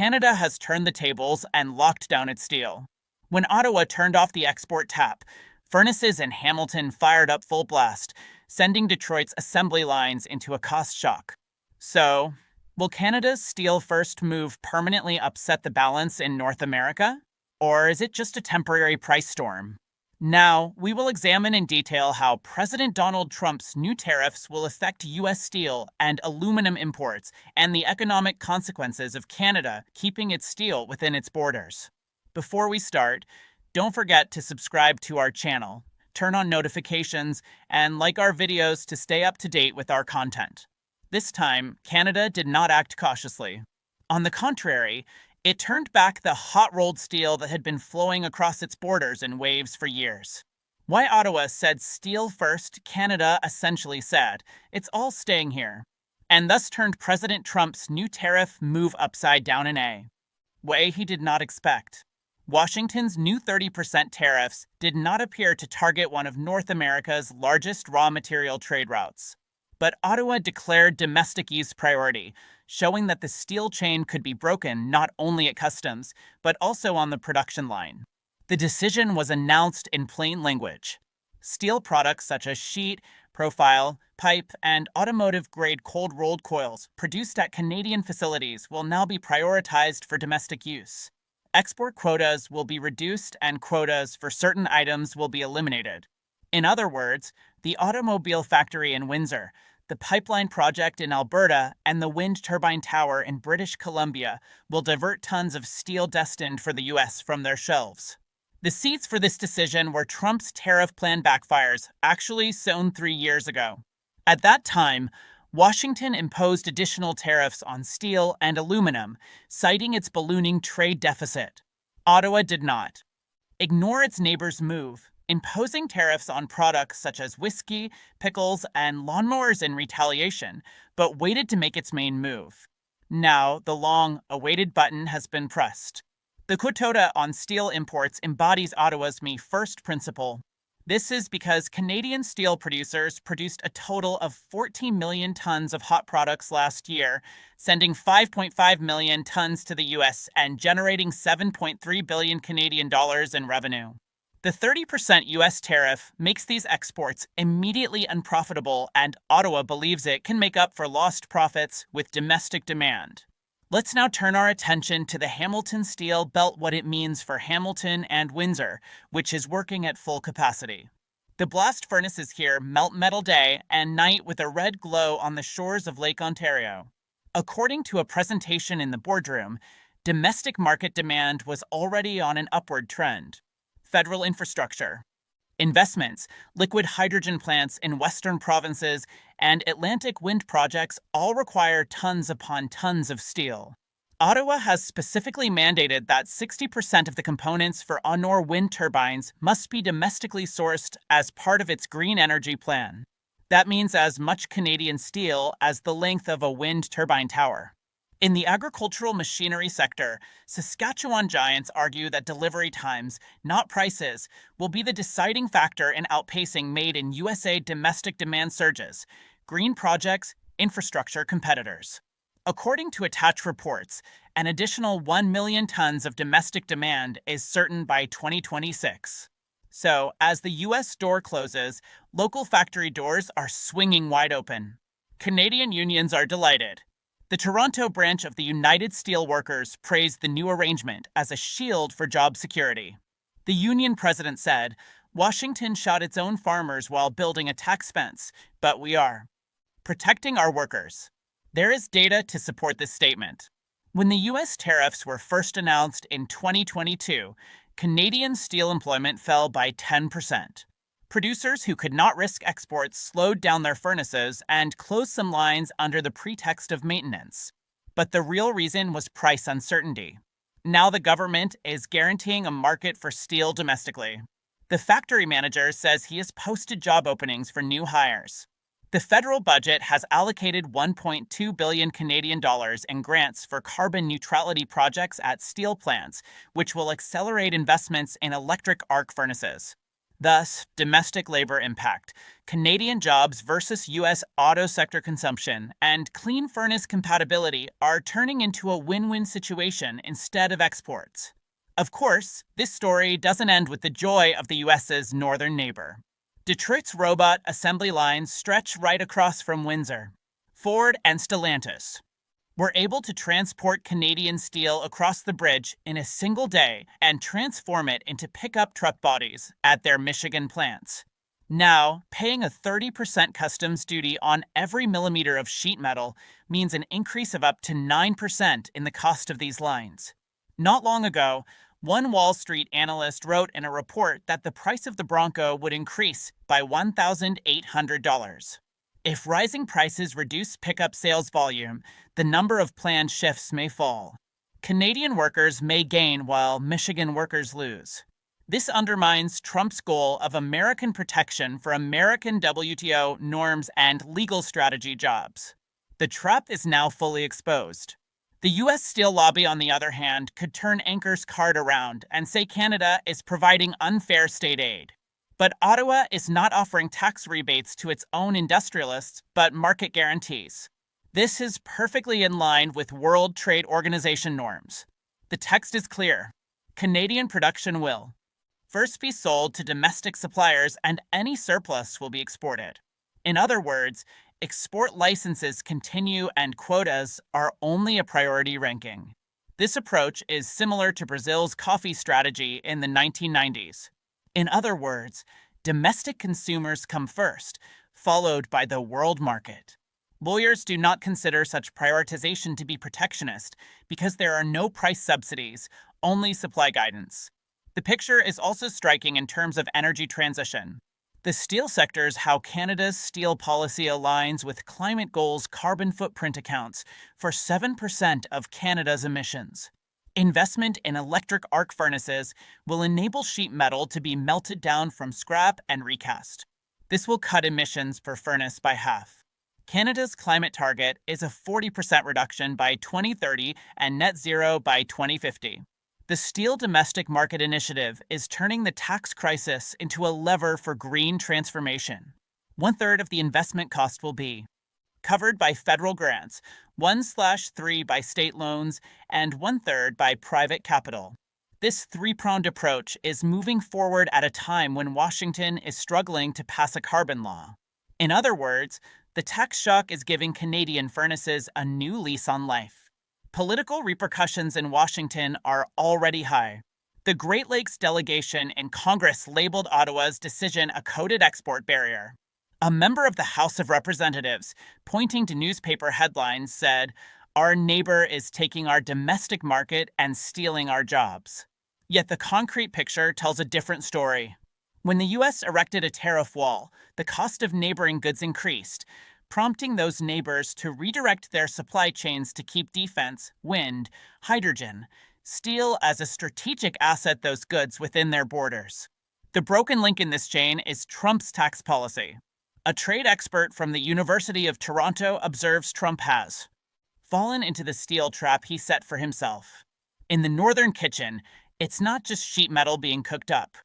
Canada has turned the tables and locked down its steel. When Ottawa turned off the export tap, furnaces in Hamilton fired up full blast, sending Detroit's assembly lines into a cost shock. So, will Canada's steel first move permanently upset the balance in North America? Or is it just a temporary price storm? Now, we will examine in detail how President Donald Trump's new tariffs will affect U.S. steel and aluminum imports and the economic consequences of Canada keeping its steel within its borders. Before we start, don't forget to subscribe to our channel, turn on notifications, and like our videos to stay up to date with our content. This time, Canada did not act cautiously. On the contrary, it turned back the hot-rolled steel that had been flowing across its borders in waves for years. Why Ottawa said steel first, Canada essentially said, it's all staying here, and thus turned President Trump's new tariff move upside down in a way he did not expect. Washington's new 30% tariffs did not appear to target one of North America's largest raw material trade routes. But Ottawa declared domestic use priority, showing that the steel chain could be broken not only at customs, but also on the production line. The decision was announced in plain language. Steel products such as sheet, profile, pipe, and automotive-grade cold-rolled coils produced at Canadian facilities will now be prioritized for domestic use. Export quotas will be reduced and quotas for certain items will be eliminated. In other words, the automobile factory in Windsor, the pipeline project in Alberta, and the wind turbine tower in British Columbia will divert tons of steel destined for the U.S. from their shelves. The seeds for this decision were Trump's tariff plan backfires, actually sown 3 years ago. At that time, Washington imposed additional tariffs on steel and aluminum, citing its ballooning trade deficit. Ottawa did not. Ignore its neighbor's move, imposing tariffs on products such as whiskey, pickles, and lawnmowers in retaliation, but waited to make its main move. Now, the long-awaited button has been pressed. The quota on steel imports embodies Ottawa's Me First principle. This is because Canadian steel producers produced a total of 14 million tons of hot products last year, sending 5.5 million tons to the U.S. and generating 7.3 billion Canadian dollars in revenue. The 30% U.S. tariff makes these exports immediately unprofitable, and Ottawa believes it can make up for lost profits with domestic demand. Let's now turn our attention to the Hamilton steel belt, what it means for Hamilton and Windsor, which is working at full capacity. The blast furnaces here melt metal day and night with a red glow on the shores of Lake Ontario. According to a presentation in the boardroom, domestic market demand was already on an upward trend. Federal infrastructure, investments, liquid hydrogen plants in western provinces, and Atlantic wind projects all require tons upon tons of steel. Ottawa has specifically mandated that 60% of the components for onshore wind turbines must be domestically sourced as part of its green energy plan. That means as much Canadian steel as the length of a wind turbine tower. In the agricultural machinery sector, Saskatchewan giants argue that delivery times, not prices, will be the deciding factor in outpacing made-in-USA domestic demand surges, green projects, infrastructure competitors. According to attached reports, an additional 1 million tons of domestic demand is certain by 2026. So, as the U.S. door closes, local factory doors are swinging wide open. Canadian unions are delighted. The Toronto branch of the United Steelworkers praised the new arrangement as a shield for job security. The union president said, "Washington shot its own farmers while building a tax fence, but we are protecting our workers." There is data to support this statement. When the U.S. tariffs were first announced in 2022, Canadian steel employment fell by 10%. Producers who could not risk exports slowed down their furnaces and closed some lines under the pretext of maintenance. But the real reason was price uncertainty. Now the government is guaranteeing a market for steel domestically. The factory manager says he has posted job openings for new hires. The federal budget has allocated 1.2 billion Canadian dollars in grants for carbon neutrality projects at steel plants, which will accelerate investments in electric arc furnaces. Thus, domestic labor impact, Canadian jobs versus U.S. auto sector consumption, and clean furnace compatibility are turning into a win-win situation instead of exports. Of course, this story doesn't end with the joy of the U.S.'s northern neighbor. Detroit's robot assembly lines stretch right across from Windsor. Ford and Stellantis were able to transport Canadian steel across the bridge in a single day and transform it into pickup truck bodies at their Michigan plants. Now, paying a 30% customs duty on every millimeter of sheet metal means an increase of up to 9% in the cost of these lines. Not long ago, one Wall Street analyst wrote in a report that the price of the Bronco would increase by $1,800. If rising prices reduce pickup sales volume, the number of planned shifts may fall. Canadian workers may gain while Michigan workers lose. This undermines Trump's goal of American protection for American WTO norms and legal strategy jobs. The trap is now fully exposed. The U.S. steel lobby, on the other hand, could turn Anchor's card around and say Canada is providing unfair state aid. But Ottawa is not offering tax rebates to its own industrialists, but market guarantees. This is perfectly in line with World Trade Organization norms. The text is clear. Canadian production will first be sold to domestic suppliers and any surplus will be exported. In other words, export licenses continue and quotas are only a priority ranking. This approach is similar to Brazil's coffee strategy in the 1990s. In other words, domestic consumers come first, followed by the world market. Lawyers do not consider such prioritization to be protectionist because there are no price subsidies, only supply guidance. The picture is also striking in terms of energy transition. The steel sector is how Canada's steel policy aligns with climate goals' carbon footprint accounts for 7% of Canada's emissions. Investment in electric arc furnaces will enable sheet metal to be melted down from scrap and recast. This will cut emissions per furnace by half. Canada's climate target is a 40% reduction by 2030 and net zero by 2050. The Steel Domestic Market Initiative is turning the tax crisis into a lever for green transformation. 1/3 of the investment cost will be covered by federal grants, 1/3 by state loans, and 1/3 by private capital. This three-pronged approach is moving forward at a time when Washington is struggling to pass a carbon law. In other words, the tax shock is giving Canadian furnaces a new lease on life. Political repercussions in Washington are already high. The Great Lakes delegation in Congress labeled Ottawa's decision a coded export barrier. A member of the House of Representatives, pointing to newspaper headlines, said, "Our neighbor is taking our domestic market and stealing our jobs." Yet the concrete picture tells a different story. When the U.S. erected a tariff wall, the cost of neighboring goods increased, prompting those neighbors to redirect their supply chains to keep defense, wind, hydrogen, steel as a strategic asset those goods within their borders. The broken link in this chain is Trump's tax policy. A trade expert from the University of Toronto observes Trump has fallen into the steel trap he set for himself. In the northern kitchen, it's not just sheet metal being cooked up.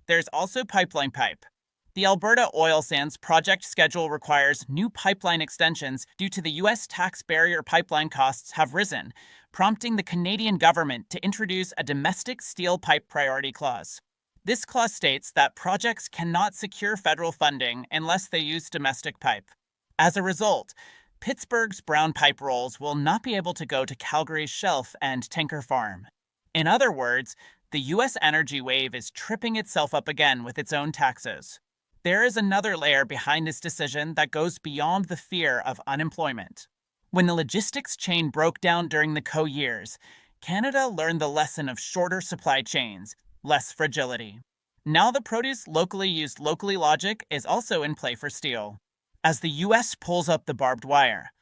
There's also pipeline pipe. The Alberta oil sands project schedule requires new pipeline extensions due to the U.S. tax barrier pipeline costs have risen, prompting the Canadian government to introduce a domestic steel pipe priority clause. This clause states that projects cannot secure federal funding unless they use domestic pipe. As a result, Pittsburgh's brown pipe rolls will not be able to go to Calgary's Shelf and Tinker Farm. In other words, the U.S. energy wave is tripping itself up again with its own taxes. There is another layer behind this decision that goes beyond the fear of unemployment. When the logistics chain broke down during the CO years, Canada learned the lesson of shorter supply chains, less fragility. Now the produce locally used locally logic is also in play for steel. As the U.S. pulls up the barbed wire.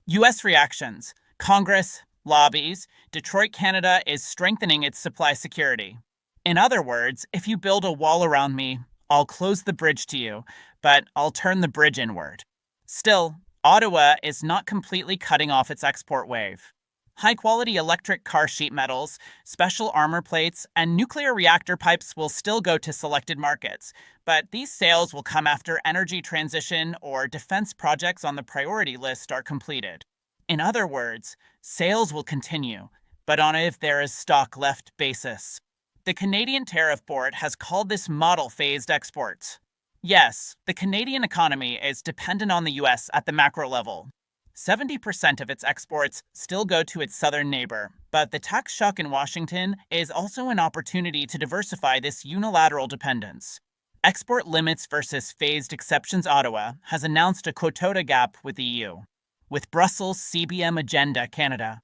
U.S. reactions, Congress, lobbies, Detroit, Canada is strengthening its supply security. In other words, if you build a wall around me, I'll close the bridge to you, but I'll turn the bridge inward. Still, Ottawa is not completely cutting off its export wave. High-quality electric car sheet metals, special armor plates, and nuclear reactor pipes will still go to selected markets, but these sales will come after energy transition or defense projects on the priority list are completed. In other words, sales will continue, but on a if there is stock left basis. The Canadian Tariff Board has called this model phased exports. Yes, the Canadian economy is dependent on the US at the macro level. 70% of its exports still go to its southern neighbor, but the tax shock in Washington is also an opportunity to diversify this unilateral dependence. Export limits versus phased exceptions Ottawa has announced a quota gap with the EU, with Brussels' CBM agenda Canada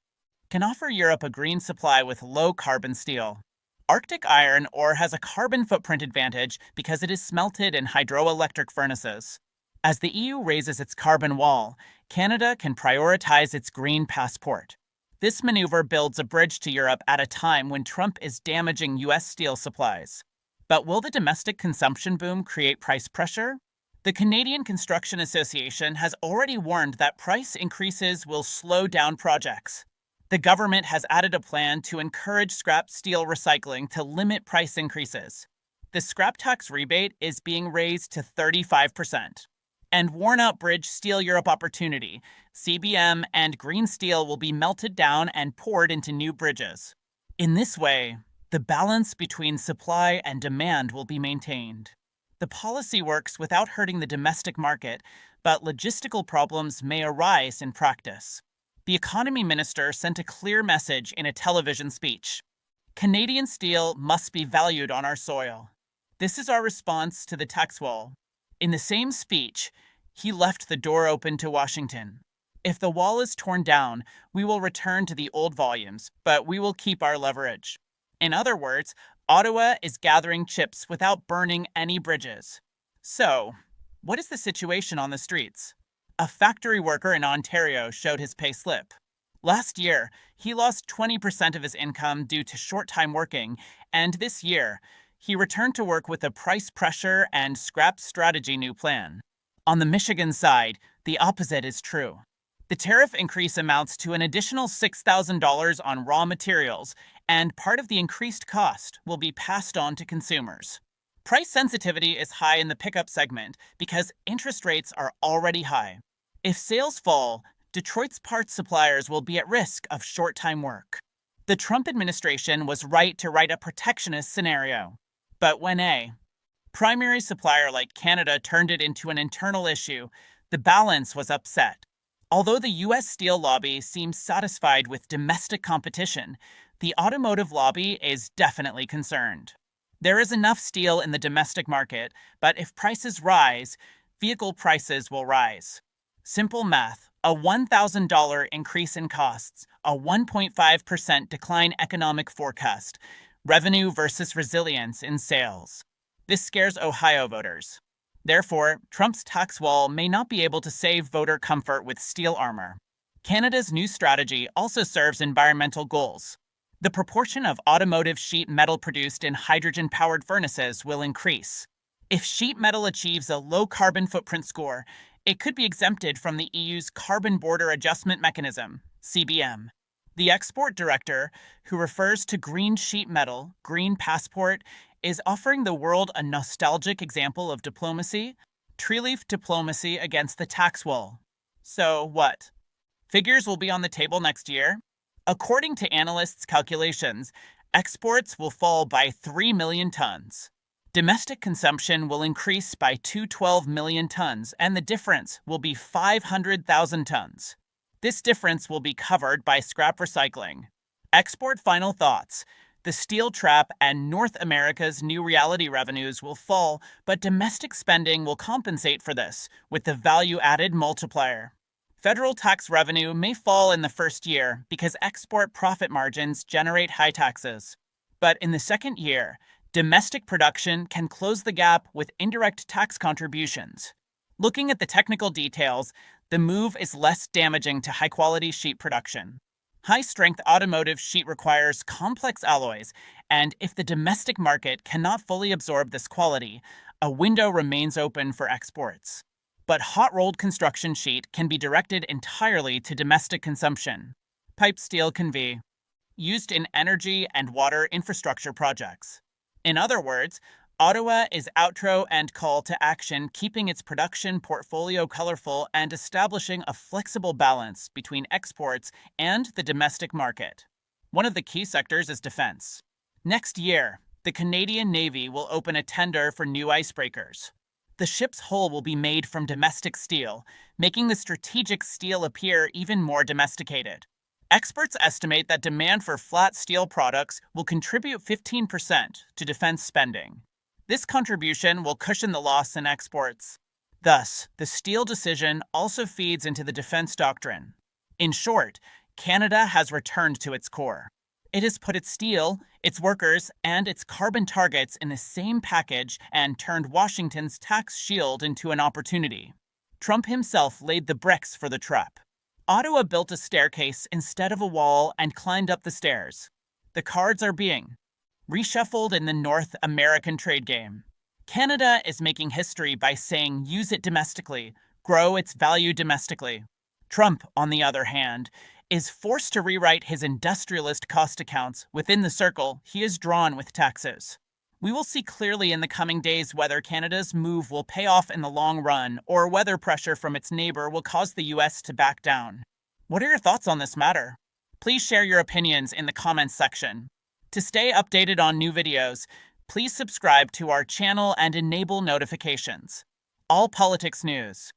can offer Europe a green supply with low-carbon steel. Arctic iron ore has a carbon footprint advantage because it is smelted in hydroelectric furnaces. As the EU raises its carbon wall, Canada can prioritize its green passport. This maneuver builds a bridge to Europe at a time when Trump is damaging US steel supplies. But will the domestic consumption boom create price pressure? The Canadian Construction Association has already warned that price increases will slow down projects. The government has added a plan to encourage scrap steel recycling to limit price increases. The scrap tax rebate is being raised to 35%. And worn-out bridge Steel Europe opportunity, CBM and green steel will be melted down and poured into new bridges. In this way, the balance between supply and demand will be maintained. The policy works without hurting the domestic market, but logistical problems may arise in practice. The economy minister sent a clear message in a television speech. Canadian steel must be valued on our soil. This is our response to the tax wall. In the same speech, he left the door open to Washington. If the wall is torn down, we will return to the old volumes, but we will keep our leverage. In other words, Ottawa is gathering chips without burning any bridges. So, what is the situation on the streets? A factory worker in Ontario showed his pay slip. Last year, he lost 20% of his income due to short-time working, and this year, he returned to work with a price pressure and scrap strategy new plan. On the Michigan side, the opposite is true. The tariff increase amounts to an additional $6,000 on raw materials, and part of the increased cost will be passed on to consumers. Price sensitivity is high in the pickup segment because interest rates are already high. If sales fall, Detroit's parts suppliers will be at risk of short-time work. The Trump administration was right to write a protectionist scenario. But when a primary supplier like Canada turned it into an internal issue, the balance was upset. Although the U.S. steel lobby seems satisfied with domestic competition, the automotive lobby is definitely concerned. There is enough steel in the domestic market, but if prices rise, vehicle prices will rise. Simple math, a $1,000 increase in costs, a 1.5% decline economic forecast, revenue versus resilience in sales. This scares Ohio voters. Therefore, Trump's tax wall may not be able to save voter comfort with steel armor. Canada's new strategy also serves environmental goals. The proportion of automotive sheet metal produced in hydrogen-powered furnaces will increase. If sheet metal achieves a low carbon footprint score, it could be exempted from the EU's Carbon Border Adjustment Mechanism, CBM. The export director, who refers to green sheet metal, green passport, is offering the world a nostalgic example of diplomacy, tree-leaf diplomacy against the tax wall. So what? Figures will be on the table next year? According to analysts' calculations, exports will fall by 3 million tons. Domestic consumption will increase by 212 million tons, and the difference will be 500,000 tons. This difference will be covered by scrap recycling. Export final thoughts. The steel trap and North America's new reality revenues will fall, but domestic spending will compensate for this with the value-added multiplier. Federal tax revenue may fall in the first year because export profit margins generate high taxes. But in the second year, domestic production can close the gap with indirect tax contributions. Looking at the technical details, the move is less damaging to high-quality sheet production. High-strength automotive sheet requires complex alloys, and if the domestic market cannot fully absorb this quality, a window remains open for exports. But hot-rolled construction sheet can be directed entirely to domestic consumption. pipe steel can be used in energy and water infrastructure projects. In other words, Ottawa is outro and call to action, keeping its production portfolio colorful and establishing a flexible balance between exports and the domestic market. One of the key sectors is defense. Next year, the Canadian Navy will open a tender for new icebreakers. The ship's hull will be made from domestic steel, making the strategic steel appear even more domesticated. Experts estimate that demand for flat steel products will contribute 15% to defense spending. This contribution will cushion the loss in exports. Thus, the steel decision also feeds into the defense doctrine. In short, Canada has returned to its core. It has put its steel, its workers, and its carbon targets in the same package and turned Washington's tax shield into an opportunity. Trump himself laid the bricks for the trap. Ottawa built a staircase instead of a wall and climbed up the stairs. The cards are being reshuffled in the North American trade game. Canada is making history by saying use it domestically, grow its value domestically. Trump, on the other hand, is forced to rewrite his industrialist cost accounts within the circle he has drawn with taxes. We will see clearly in the coming days whether Canada's move will pay off in the long run or whether pressure from its neighbor will cause the US to back down. What are your thoughts on this matter? Please share your opinions in the comments section. To stay updated on new videos, please subscribe to our channel and enable notifications. All Politics News.